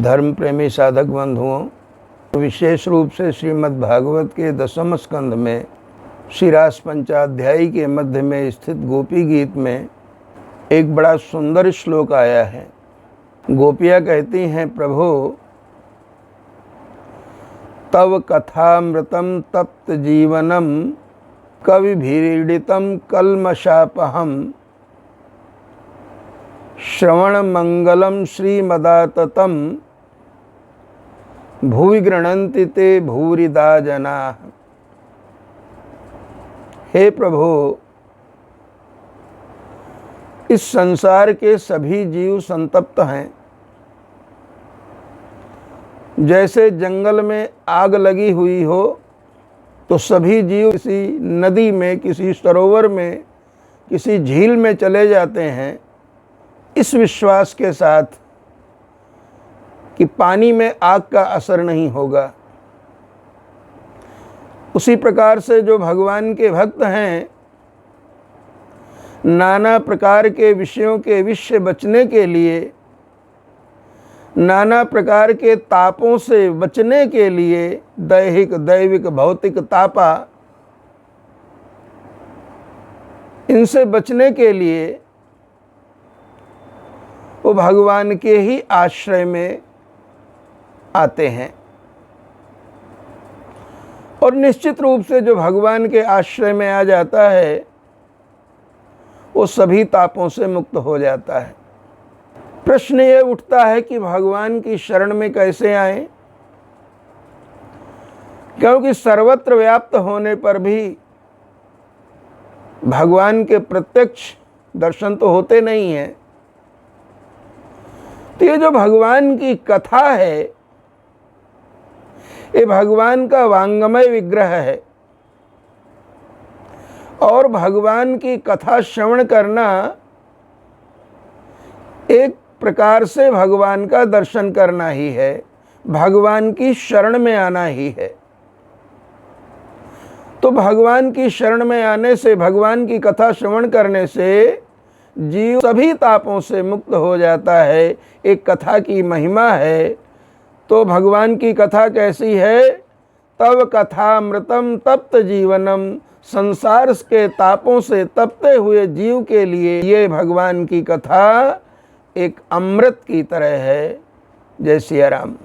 धर्म प्रेमी साधक बंधुओं, विशेष रूप से श्रीमद् भागवत के 10वें स्कंध में श्री रास पंचाध्यायी के मध्य में स्थित गोपी गीत में एक बड़ा सुंदर श्लोक आया है। गोपियाँ कहती हैं, प्रभो तव कथामृतम तप्त जीवनम कविभिरीडितम कल्मषापहम श्रवण मंगलम श्रीमदाततम भुवि गृह्णन्ति ते भूरिदा जना। हे प्रभु, इस संसार के सभी जीव संतप्त हैं। जैसे जंगल में आग लगी हुई हो तो सभी जीव किसी नदी में, किसी सरोवर में, किसी झील में चले जाते हैं इस विश्वास के साथ कि पानी में आग का असर नहीं होगा। उसी प्रकार से जो भगवान के भक्त हैं, नाना प्रकार के विषयों के विष से बचने के लिए, नाना प्रकार के तापों से बचने के लिए, दैहिक दैविक भौतिक तापा, इनसे बचने के लिए वो भगवान के ही आश्रय में आते हैं। और निश्चित रूप से जो भगवान के आश्रय में आ जाता है वो सभी तापों से मुक्त हो जाता है। प्रश्न ये उठता है कि भगवान की शरण में कैसे आएं? क्योंकि सर्वत्र व्याप्त होने पर भी भगवान के प्रत्यक्ष दर्शन तो होते नहीं हैं। तो ये जो भगवान की कथा है, ये भगवान का वांगमय विग्रह है। और भगवान की कथा श्रवण करना एक प्रकार से भगवान का दर्शन करना ही है, भगवान की शरण में आना ही है। तो भगवान की शरण में आने से, भगवान की कथा श्रवण करने से जीव सभी तापों से मुक्त हो जाता है। एक कथा की महिमा है। तो भगवान की कथा कैसी है? तव कथामृतम तप्त जीवनम, संसार के तापों से तपते हुए जीव के लिए ये भगवान की कथा एक अमृत की तरह है। जय सिया राम।